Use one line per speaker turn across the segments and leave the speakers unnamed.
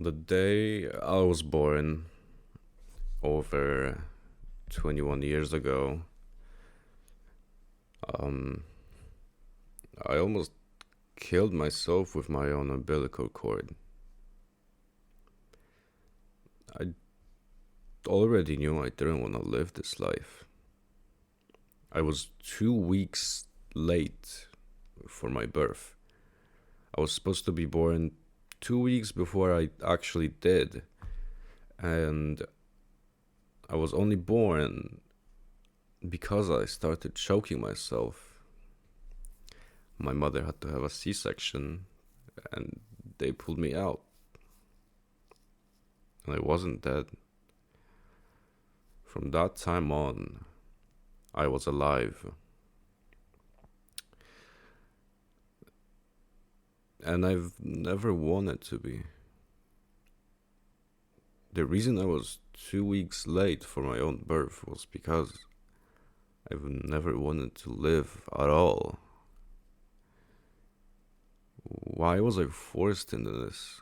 The day I was born, over 21 years ago, um, I almost killed myself with my own umbilical cord. I already knew I didn't want to live this life. I was 2 weeks late for my birth. I was supposed to be born 2 weeks before I actually did, and I was only born because I started choking myself. My mother had to have a C-section, and they pulled me out. And I wasn't dead. From that time on, I was alive. And I've never wanted to be. The reason I was 2 weeks late for my own birth was because I've never wanted to live at all. Why was I forced into this?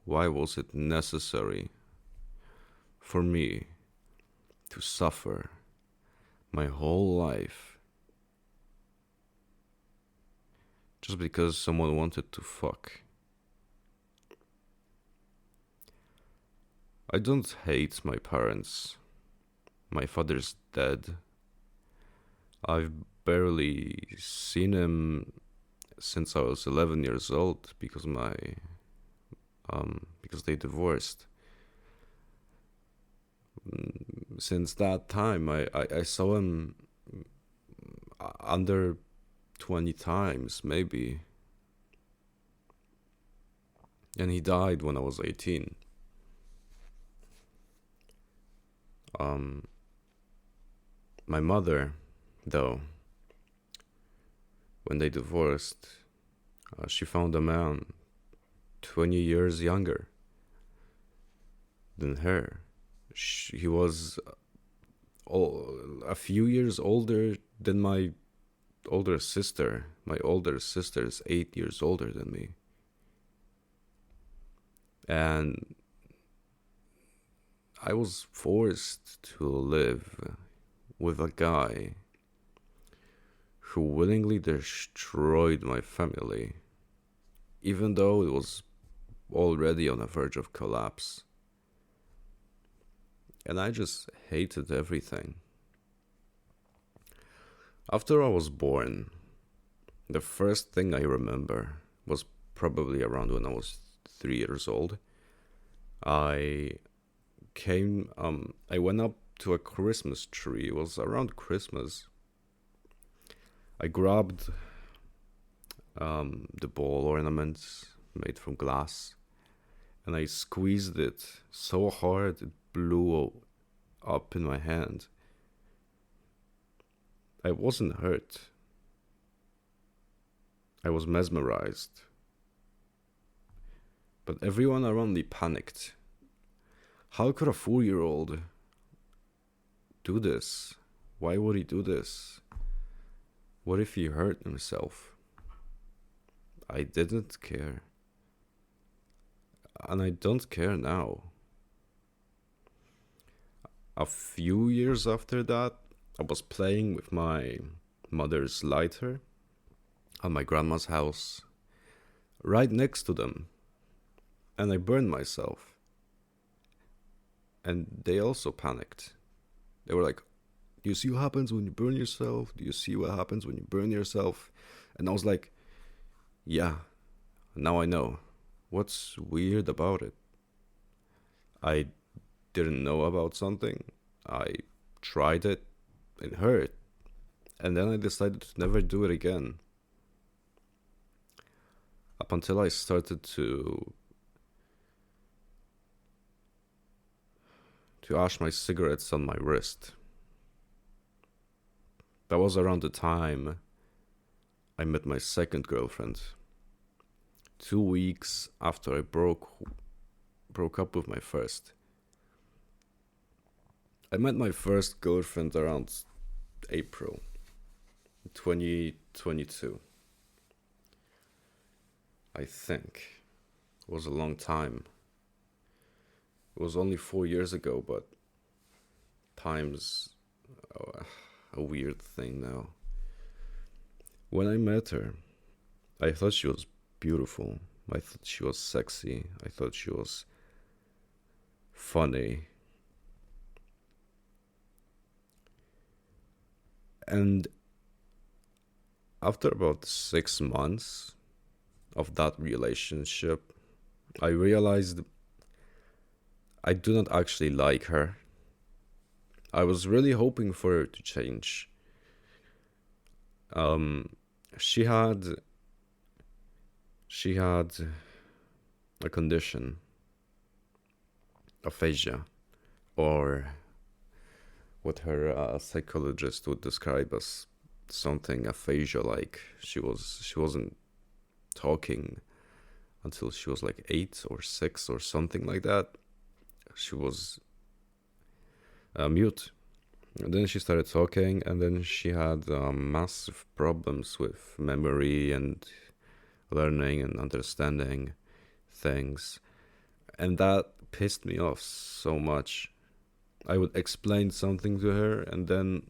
Why was it necessary for me to suffer my whole life just because someone wanted to fuck? I don't hate my parents. My father's dead. I've barely seen him since I was 11 years old because they divorced. Since that time, I saw him under 20 times, maybe. And he died when I was 18. My mother, though, when they divorced, she found a man 20 years younger than her. He was a few years older than my older sister. My older sister is 8 years older than me. And I was forced to live with a guy who willingly destroyed my family, even though it was already on the verge of collapse. And I just hated everything. After I was born, the first thing I remember was probably around when I was 3 years old. I I went up to a Christmas tree. It was around Christmas. I grabbed the ball ornaments made from glass, and I squeezed it so hard it blew up in my hand. I wasn't hurt. I was mesmerized. But everyone around me panicked. How could a 4-year-old do this? Why would he do this? What if he hurt himself? I didn't care. And I don't care now. A few years after that, I was playing with my mother's lighter at my grandma's house, right next to them, and I burned myself. And they also panicked. They were like, "Do you see what happens when you burn yourself? Do you see what happens when you burn yourself?" And I was like, "Yeah, now I know. What's weird about it? I didn't know about something. I tried it. It hurt. And then I decided to never do it again. Up until I started to ash my cigarettes on my wrist. That was around the time I met my second girlfriend. 2 weeks after I broke up with my first. I met my first girlfriend around April 2022. I think. It was a long time. It was only 4 years ago, but time's a weird thing now. When I met her, I thought she was beautiful. I thought she was sexy. I thought she was funny. And after about 6 months of that relationship, I realized I do not actually like her. I was really hoping for her to change. Um, she had she had a condition, aphasia, or what her psychologist would describe as something aphasia like. She wasn't talking until she was like 8 or 6 or something like that. She was mute. And then she started talking, and then she had massive problems with memory and learning and understanding things. And that pissed me off so much. I would explain something to her, and then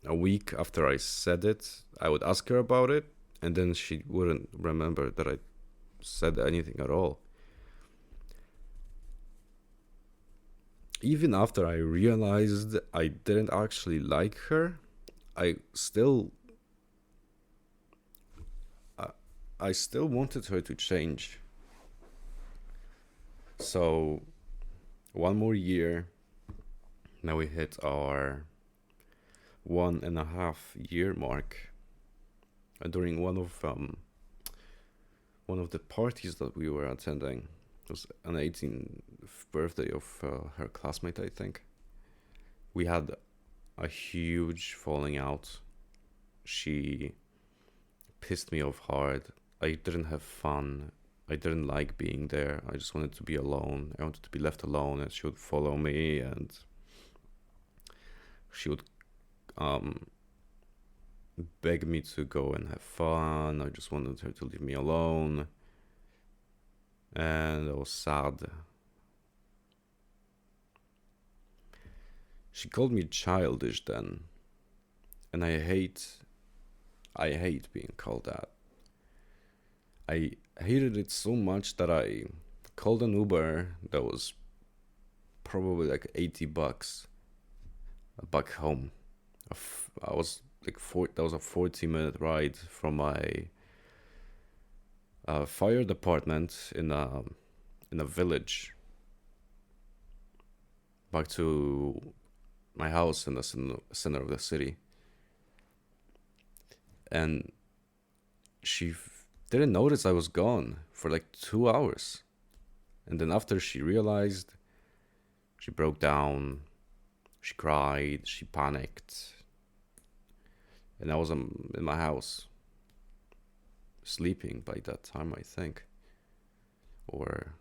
a week after I said it, I would ask her about it, and then she wouldn't remember that I said anything at all. Even after I realized I didn't actually like her, I still I still wanted her to change. So one more year. Now we hit our 1.5 year mark. And during one of the parties that we were attending, it was an 18th birthday of her classmate, I think. We had a huge falling out. She pissed me off hard. I didn't have fun. I didn't like being there. I just wanted to be alone. I wanted to be left alone, and she would follow me, and she would um, beg me to go and have fun. I just wanted her to leave me alone. And I was sad. She called me childish then. And I hate being called that. I hated it so much that I called an Uber that was probably like $80 back home. I was like that was a 40-minute ride from my fire department in a village back to my house in the center of the city. And she didn't notice I was gone for like 2 hours. And then after she realized, she broke down, she cried, she panicked. And I was in my house, sleeping by that time, I think. Or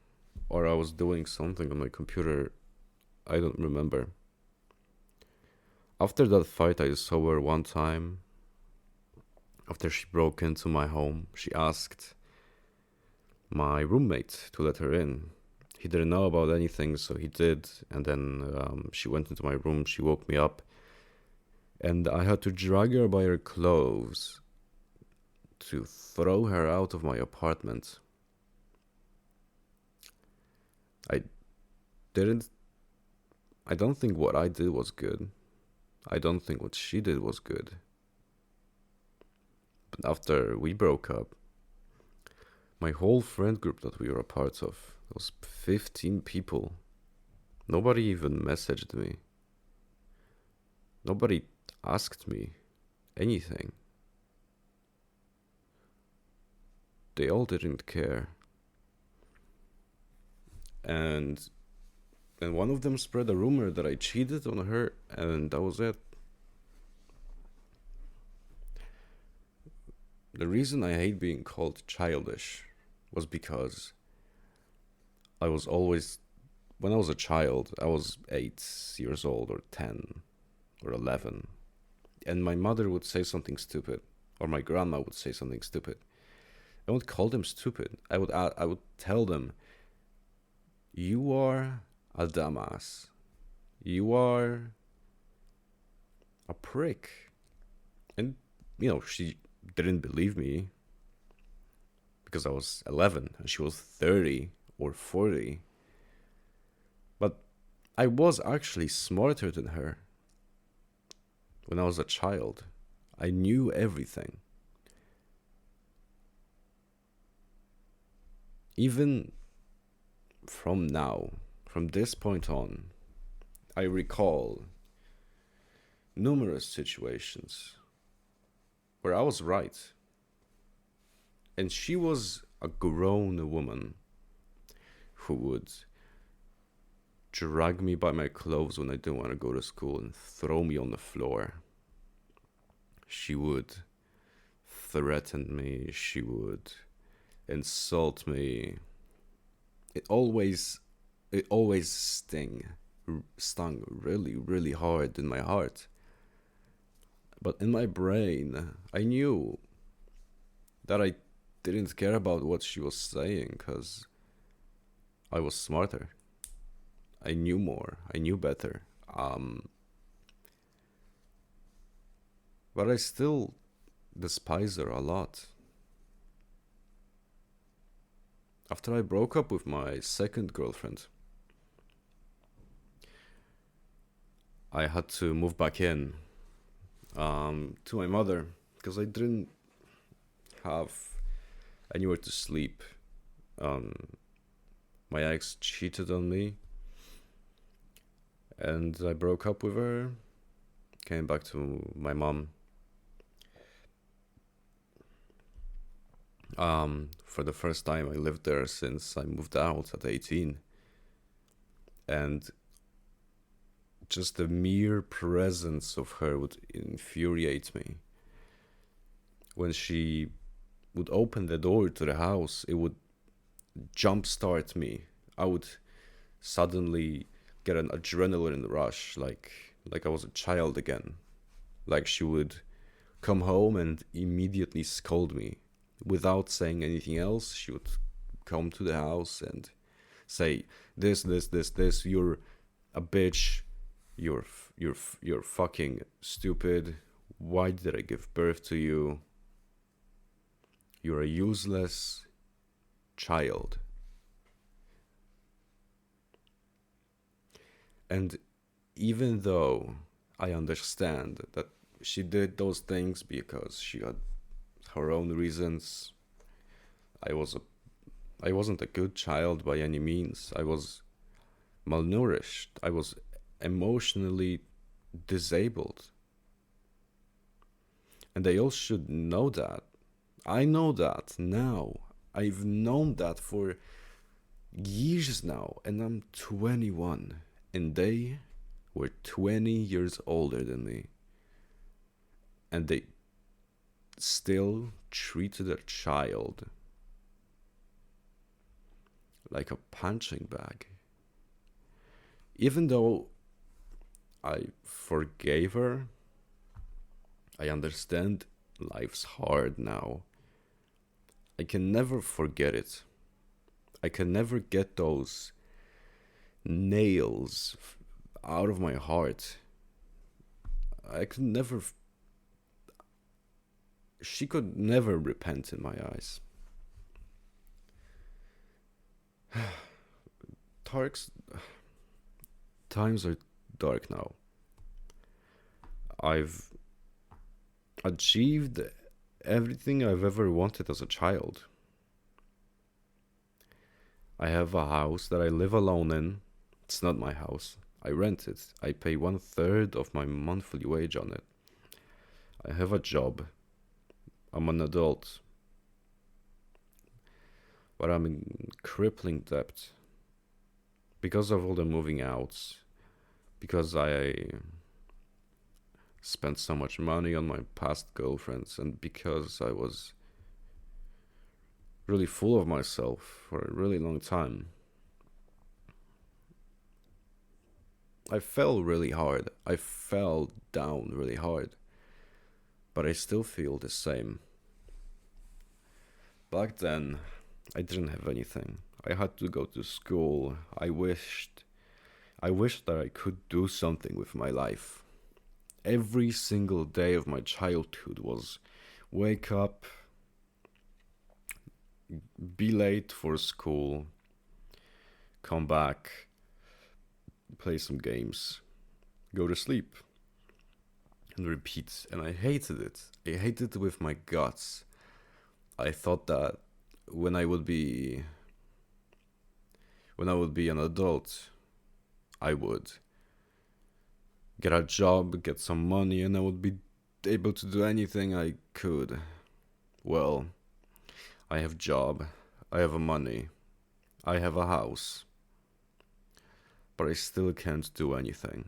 I was doing something on my computer, I don't remember. After that fight, I saw her one time. After she broke into my home, she asked my roommate to let her in. He didn't know about anything, so he did. And then she went into my room, she woke me up. And I had to drag her by her clothes to throw her out of my apartment. I don't think what I did was good. I don't think what she did was good. But after we broke up, my whole friend group that we were a part of, was 15 people. Nobody even messaged me. Nobody asked me anything. They all didn't care. And one of them spread a rumor that I cheated on her, and that was it. The reason I hate being called childish was because I was always, when I was a child, I was 8 years old or 10 or 11, and my mother would say something stupid, or my grandma would say something stupid. I would call them stupid. I would tell them, "You are a dumbass. You are a prick. And, she didn't believe me because I was 11 and she was 30 or 40. But I was actually smarter than her when I was a child. I knew everything. Even from this point on, I recall numerous situations where I was right. And she was a grown woman who would drag me by my clothes when I didn't want to go to school and throw me on the floor. She would threaten me. She would insult me. It always stung really, really hard in my heart. But in my brain, I knew that I didn't care about what she was saying because I was smarter. I knew more. I knew better. But I still despise her a lot. After I broke up with my second girlfriend, I had to move back in to my mother because I didn't have anywhere to sleep. My ex cheated on me, and I broke up with her, came back to my mom. For the first time, I lived there since I moved out at 18. And just the mere presence of her would infuriate me. When she would open the door to the house, it would jumpstart me. I would suddenly get an adrenaline rush, like I was a child again. Like she would come home and immediately scold me. Without saying anything else, she would come to the house and say, this, you're a bitch, you're fucking stupid, why did I give birth to you? You're a useless child. And even though I understand that she did those things because she had her own reasons, I wasn't a good child by any means. I was malnourished. I was emotionally disabled. And they all should know that. I know that now. I've known that for years now, and I'm 21, and they were 20 years older than me. And they still treated a child like a punching bag. Even though I forgave her, I understand life's hard now. I can never forget it. I can never get those nails out of my heart. I could never. She could never repent in my eyes. Times are dark now. I've achieved everything I've ever wanted as a child. I have a house that I live alone in. It's not my house. I rent it. I pay 1/3 of my monthly wage on it. I have a job. I'm an adult. But I'm in crippling debt. Because of all the moving outs. Because I spent so much money on my past girlfriends, and because I was really full of myself for a really long time. I fell really hard. I fell down really hard. But I still feel the same. Back then, I didn't have anything. I had to go to school. I wished I wish that I could do something with my life. Every single day of my childhood was wake up, be late for school, come back, play some games, go to sleep, and repeat. And I hated it. I hated it with my guts. I thought that when I would be when I would be an adult, I would get a job, get some money, and I would be able to do anything I could. Well, I have job, I have a money, I have a house, but I still can't do anything.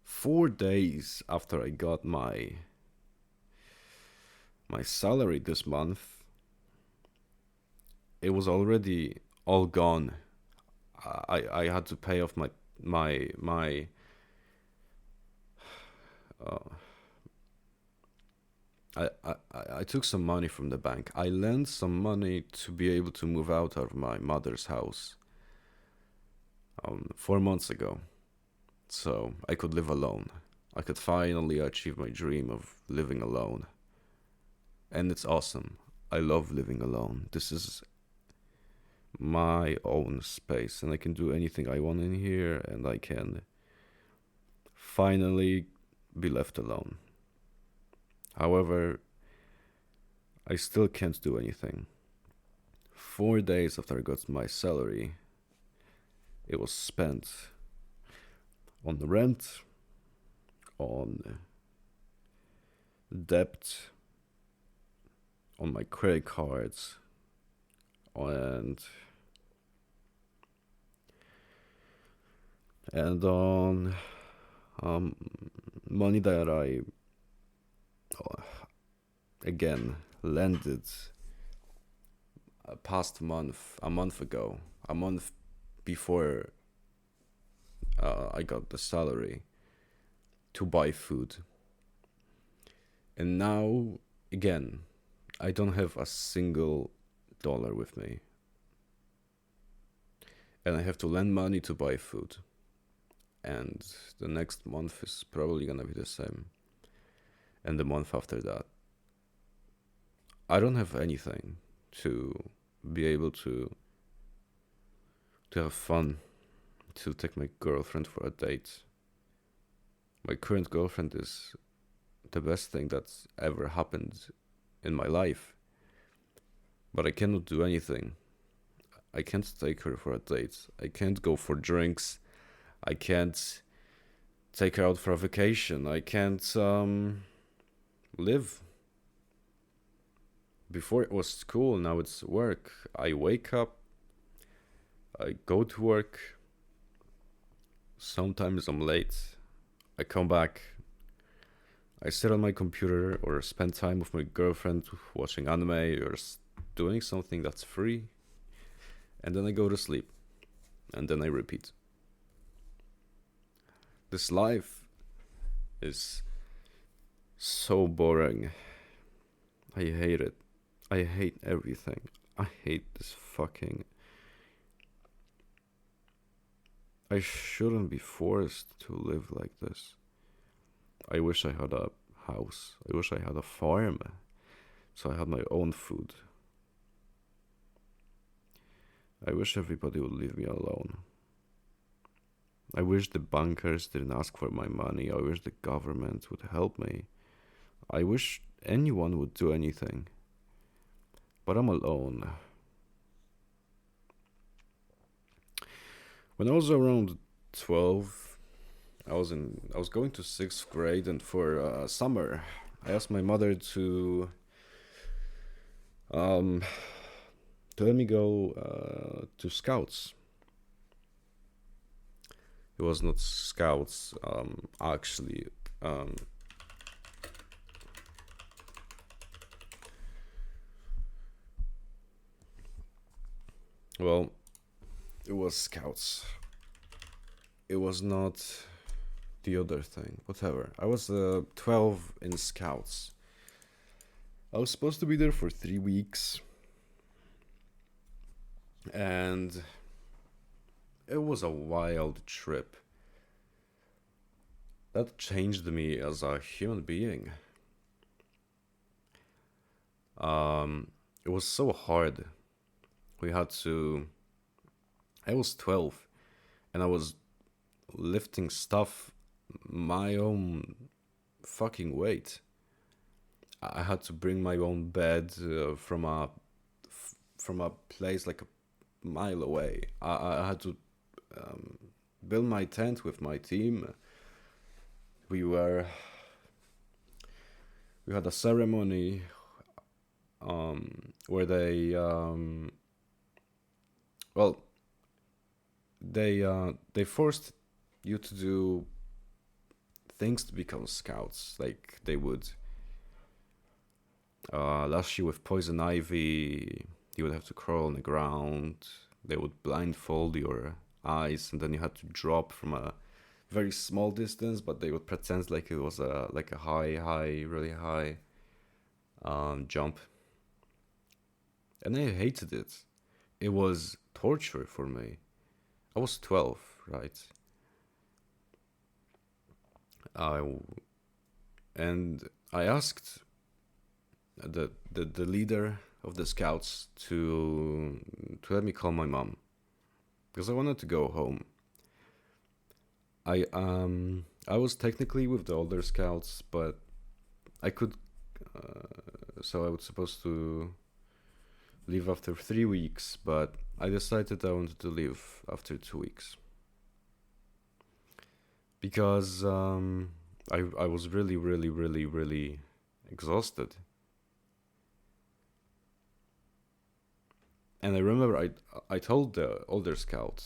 4 days after I got my salary this month, it was already all gone. I had to pay off my uh, I took some money from the bank. I lent some money to be able to move out of my mother's house 4 months ago, so I could live alone. I could finally achieve my dream of living alone, and it's awesome. I love living alone. This is my own space, and I can do anything I want in here, and I can finally be left alone. However, I still can't do anything. 4 days after I got my salary, it was spent on the rent, on debt, on my credit cards, and on money that I again landed a month ago, a month before I got the salary to buy food. And now, again, I don't have a single dollar with me. And I have to lend money to buy food. And the next month is probably gonna be the same. And the month after that. I don't have anything to be able to have fun, to take my girlfriend for a date. My current girlfriend is the best thing that's ever happened in my life. But I cannot do anything. I can't take her for a date. I can't go for drinks. I can't take her out for a vacation. I can't live. Before it was school, now it's work. I wake up, I go to work. Sometimes I'm late. I come back. I sit on my computer or spend time with my girlfriend watching anime or doing something that's free. And then I go to sleep. And then I repeat. This life is so boring. I hate it. I hate everything. I hate this fucking... I shouldn't be forced to live like this. I wish I had a house. I wish I had a farm. So I had my own food. I wish everybody would leave me alone. I wish the bankers didn't ask for my money. I wish the government would help me. I wish anyone would do anything. But I'm alone. When I was around 12, I was going to 6th grade, and for summer, I asked my mother to let me go to Scouts. It was not Scouts, actually. Well, it was Scouts. It was not the other thing. Whatever. I was 12 in Scouts. I was supposed to be there for 3 weeks. And it was a wild trip that changed me as a human being. It was so hard. We had to. I was 12 and I was lifting stuff my own fucking weight. I had to bring my own bed from a place like a mile away. I had to build my tent with my team. We were we had a ceremony where well they forced you to do things to become scouts. Like they would lash you with poison ivy. You would have to crawl on the ground. They would blindfold your eyes, and then you had to drop from a very small distance. But they would pretend like it was a high, really high jump. And I hated it. It was torture for me. I was 12, right? I and I asked the leader of the scouts to let me call my mom because I wanted to go home. I was technically with the older scouts, but I could so I was supposed to leave after 3 weeks, but I decided I wanted to leave after 2 weeks because I was really really really really exhausted. And I remember I told the older scout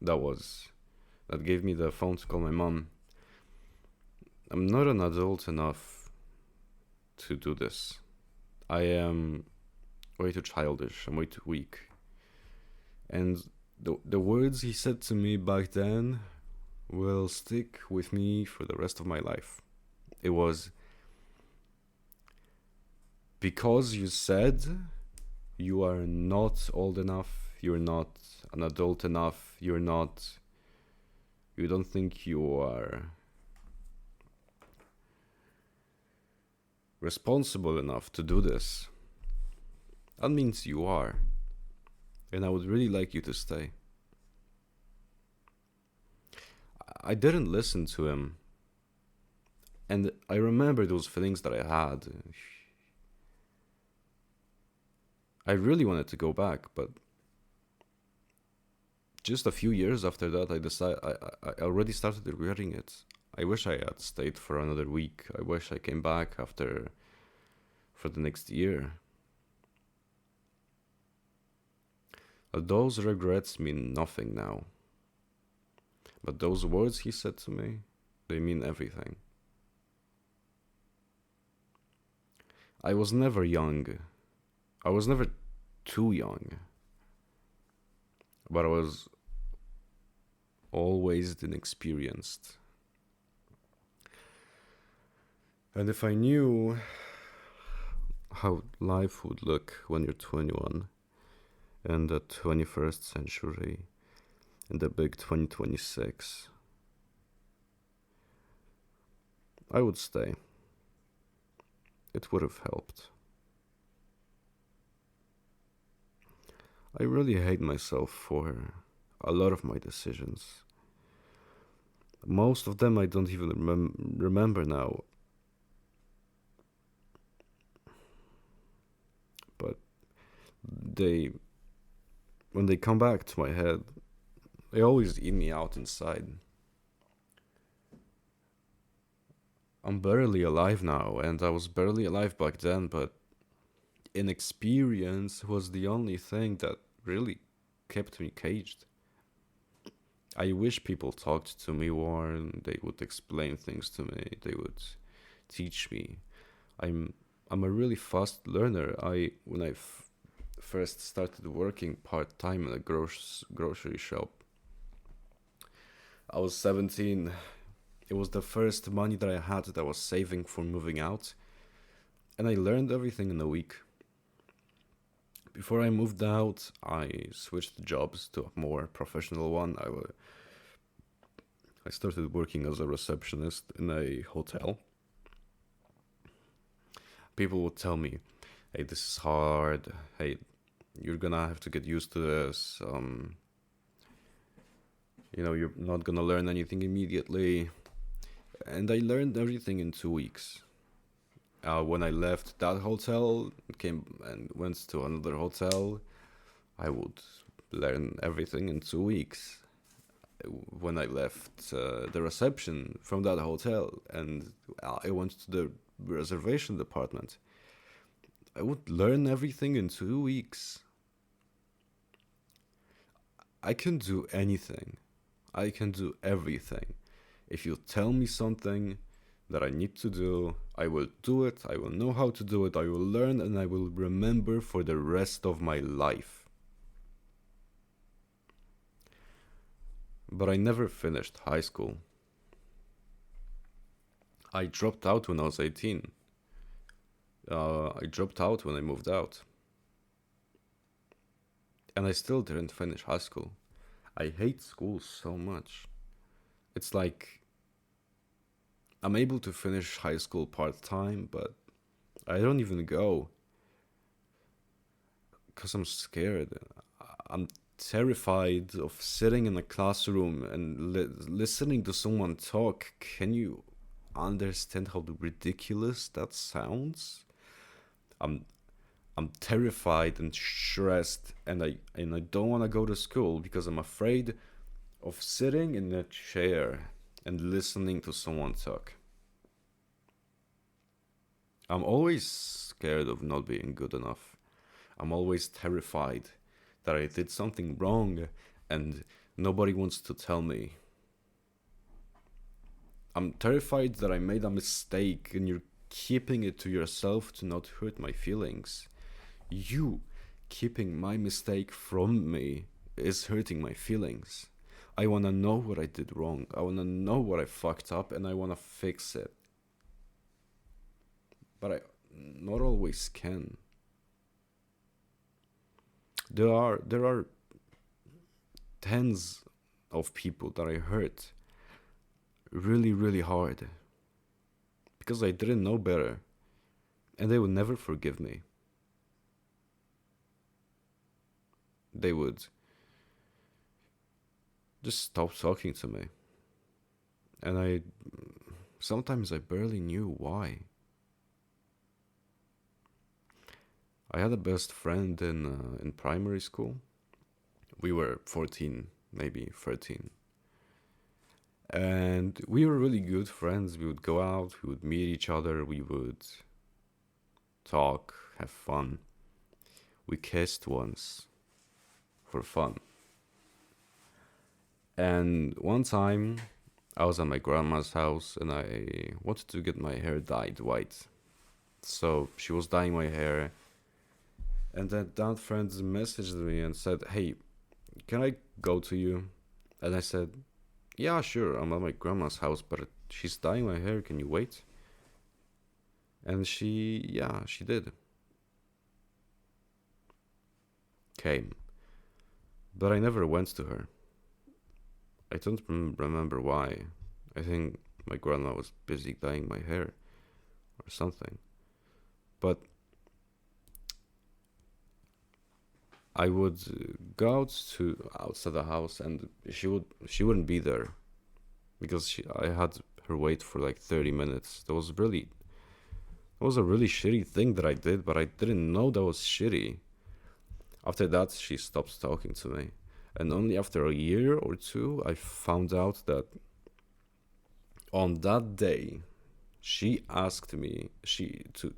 that gave me the phone to call my mom, I'm not an adult enough to do this. I am way too childish. I'm way too weak. And the words he said to me back then will stick with me for the rest of my life. It was, because you said you are not old enough, you're not an adult enough, you don't think you are responsible enough to do this. That means you are. And I would really like you to stay. I didn't listen to him. And I remember those feelings that I had. I really wanted to go back, but just a few years after that, I already started regretting it. I wish I had stayed for another week. I wish I came back for the next year. Those regrets mean nothing now. But those words he said to me, they mean everything. I was never young. I was never too young. But I was always inexperienced. And if I knew how life would look when you're 21 in the 21st century, in the big 2026, I would stay. It would have helped. I really hate myself for a lot of my decisions. Most of them I don't even remember now. But when they come back to my head, they always eat me out inside. I'm barely alive now, and I was barely alive back then, but inexperience was the only thing that really kept me caged. I wish people talked to me more, and they would explain things to me, they would teach me. I'm a really fast learner. When I first started working part-time in a grocery shop, I was 17. It was the first money that I had that I was saving for moving out. And I learned everything in a week. Before I moved out, I switched jobs to a more professional one. I started working as a receptionist in a hotel. People would tell me, "Hey, this is hard. Hey, you're gonna have to get used to this. You're not gonna learn anything immediately." And I learned everything in 2 weeks. When I left that hotel, came and went to another hotel, I would learn everything in 2 weeks. When I left the reception from that hotel and I went to the reservation department, I would learn everything in 2 weeks. I can do anything. I can do everything. If you tell me something that I need to do, I will do it. I will know how to do it. I will learn and I will remember for the rest of my life. But I never finished high school. I dropped out when I was 18. I dropped out when I moved out. And I still didn't finish high school. I hate school so much. It's like I'm able to finish high school part time, but I don't even go because I'm scared. I'm terrified of sitting in a classroom and listening to someone talk. Can you understand how ridiculous that sounds? I'm I'm terrified and stressed, and I don't want to go to school because I'm afraid of sitting in a chair and listening to someone talk. I'm always scared of not being good enough. I'm always terrified that I did something wrong and nobody wants to tell me. I'm terrified that I made a mistake and you're keeping it to yourself to not hurt my feelings. You keeping my mistake from me is hurting my feelings. I want to know what I did wrong. I want to know what I fucked up and I want to fix it. But I not always can. There are tens of people that I hurt really, really hard because I didn't know better and they would never forgive me. They would just stop talking to me. And sometimes I barely knew why. I had a best friend in primary school. We were 14, maybe 13. And we were really good friends. We would go out, we would meet each other, we would talk, have fun. We kissed once for fun. And one time I was at my grandma's house and I wanted to get my hair dyed white. So she was dyeing my hair. And then that friend messaged me and said, "Hey, can I go to you?" And I said, "Yeah, sure, I'm at my grandma's house, but she's dyeing my hair, can you wait?" And she did. Came. But I never went to her. I don't remember why. I think my grandma was busy dyeing my hair or something. But I would go outside the house and she wouldn't be there because I had her wait for like 30 minutes. That was a really shitty thing that I did, but I didn't know that was shitty. After that, she stopped talking to me. And only after a year or two, I found out that on that day, she asked me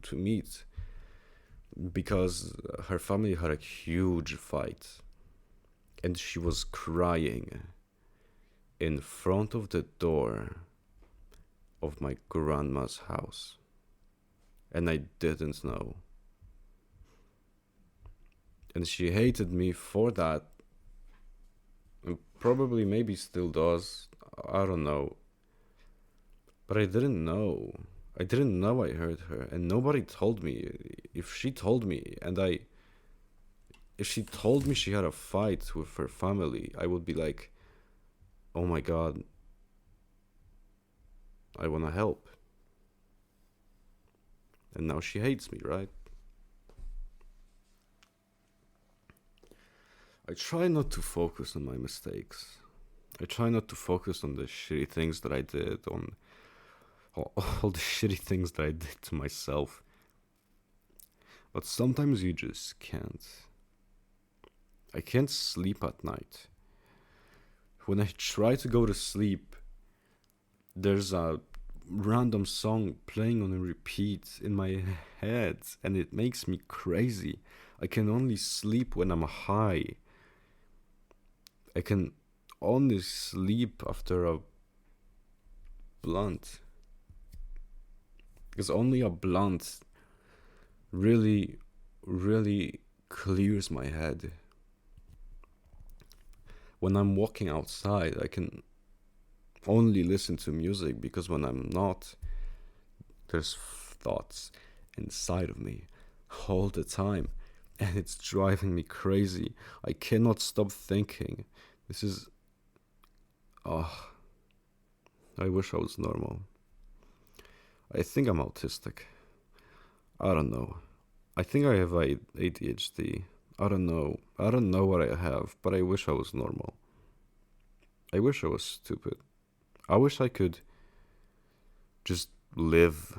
to meet because her family had a huge fight and she was crying in front of the door of my grandma's house. And I didn't know. And she hated me for that. And probably maybe still does. I don't know. But I didn't know. I didn't know I hurt her. And nobody told me. If she told me and I if she told me she had a fight with her family, I would be like, oh my god, I want to help. And now she hates me, right? I try not to focus on my mistakes. I try not to focus on the shitty things that I did, on all the shitty things that I did to myself. But sometimes you just can't. I can't sleep at night. When I try to go to sleep, there's a random song playing on a repeat in my head, and it makes me crazy. I can only sleep when I'm high. I can only sleep after a blunt. Because only a blunt really, really clears my head. When I'm walking outside, I can only listen to music, because when I'm not, there's thoughts inside of me all the time, and it's driving me crazy. I cannot stop thinking. This is... oh, I wish I was normal. I think I'm autistic. I don't know. I think I have ADHD. I don't know. I don't know what I have, but I wish I was normal. I wish I was stupid. I wish I could just live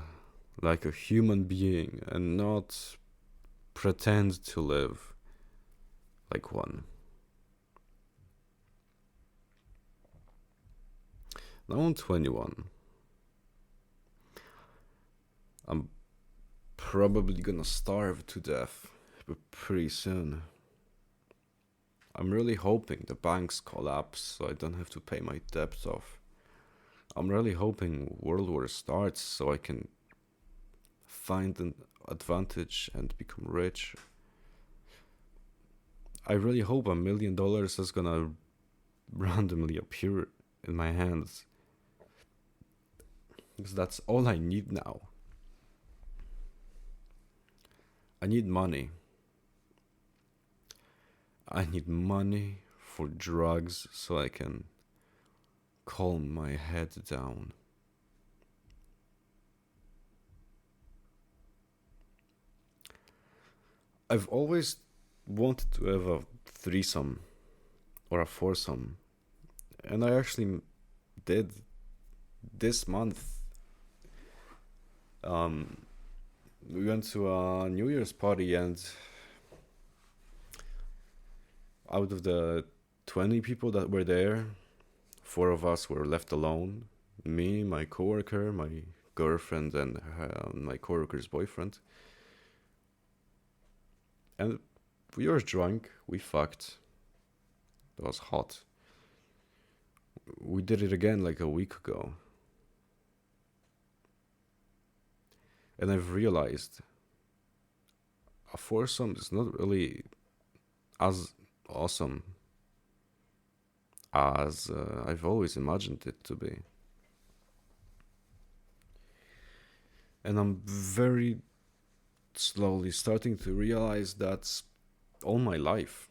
like a human being and not pretend to live like one. Now I'm 21. I'm probably gonna starve to death, but pretty soon. I'm really hoping the banks collapse so I don't have to pay my debt off. I'm really hoping World War starts so I can find an advantage and become rich. I really hope $1 million is gonna randomly appear in my hands, because that's all I need now. I need money. I need money for drugs so I can calm my head down. I've always wanted to have a threesome or a foursome, and I actually did this month. We went to a New Year's party, and out of the 20 people that were there, 4 of us were left alone. Me, my coworker, my girlfriend, and my coworker's boyfriend. And we were drunk, we fucked. It was hot. We did it again like a week ago. And I've realized a foursome is not really as awesome as I've always imagined it to be. And I'm very slowly starting to realize that all my life,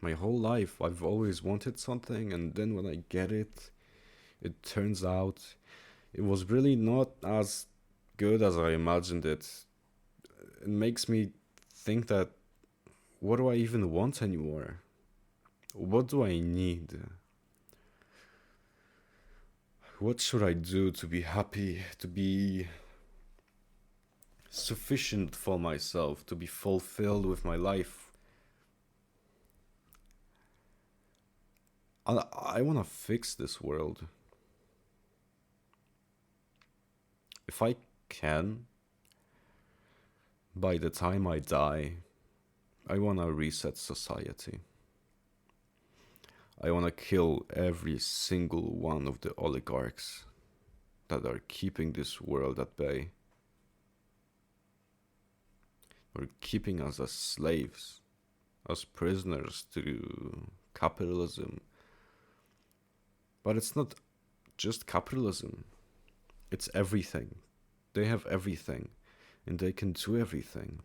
my whole life, I've always wanted something, and then when I get it, it turns out it was really not as good as I imagined it. It makes me think that, what do I even want anymore? What do I need? What should I do to be happy, to be sufficient for myself, to be fulfilled with my life? I want to fix this world. If I can, by the time I die, I want to reset society. I want to kill every single one of the oligarchs that are keeping this world at bay, or keeping us as slaves, as prisoners to capitalism. But it's not just capitalism, it's everything. They have everything, and they can do everything.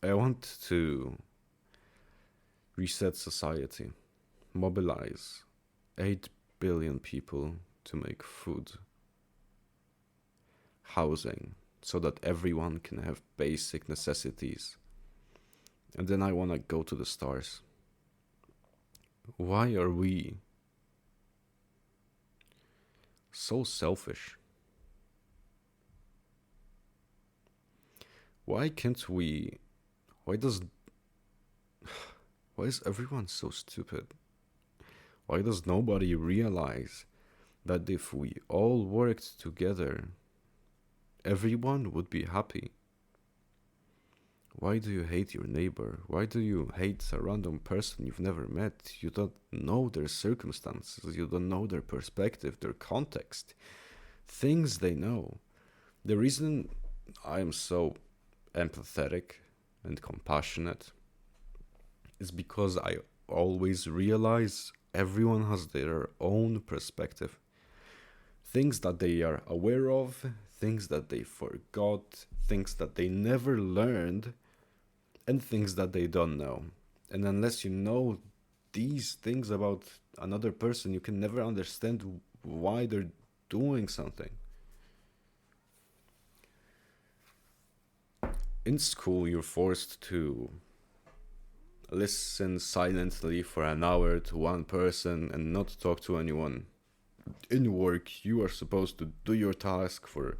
I want to reset society, mobilize 8 billion people to make food, housing, so that everyone can have basic necessities. And then I want to go to the stars. Why are we so selfish? Why can't we? Why does. Why is everyone so stupid? Why does nobody realize that if we all worked together, everyone would be happy? Why do you hate your neighbor? Why do you hate a random person you've never met? You don't know their circumstances, you don't know their perspective, their context, things they know. The reason I am so empathetic and compassionate is because I always realize everyone has their own perspective. Things that they are aware of, things that they forgot, things that they never learned, and things that they don't know. And unless you know these things about another person, you can never understand why they're doing something. In school, you're forced to listen silently for an hour to one person and not talk to anyone. In work, you are supposed to do your task for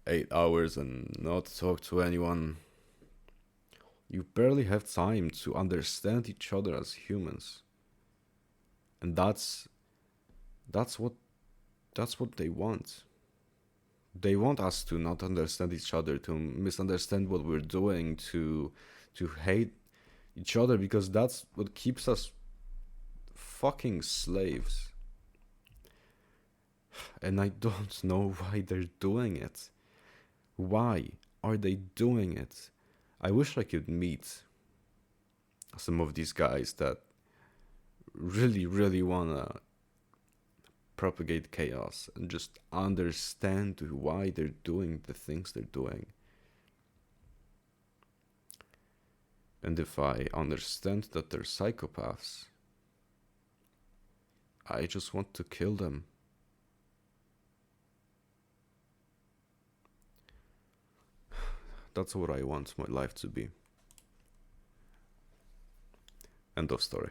8 hours and not talk to anyone. You barely have time to understand each other as humans. And that's what they want. They want us to not understand each other, to misunderstand what we're doing, to hate each other, because that's what keeps us fucking slaves. And I don't know why they're doing it. Why are they doing it? I wish I could meet some of these guys that really, really wanna propagate chaos and just understand why they're doing the things they're doing. And if I understand that they're psychopaths, I just want to kill them. That's what I want my life to be. End of story.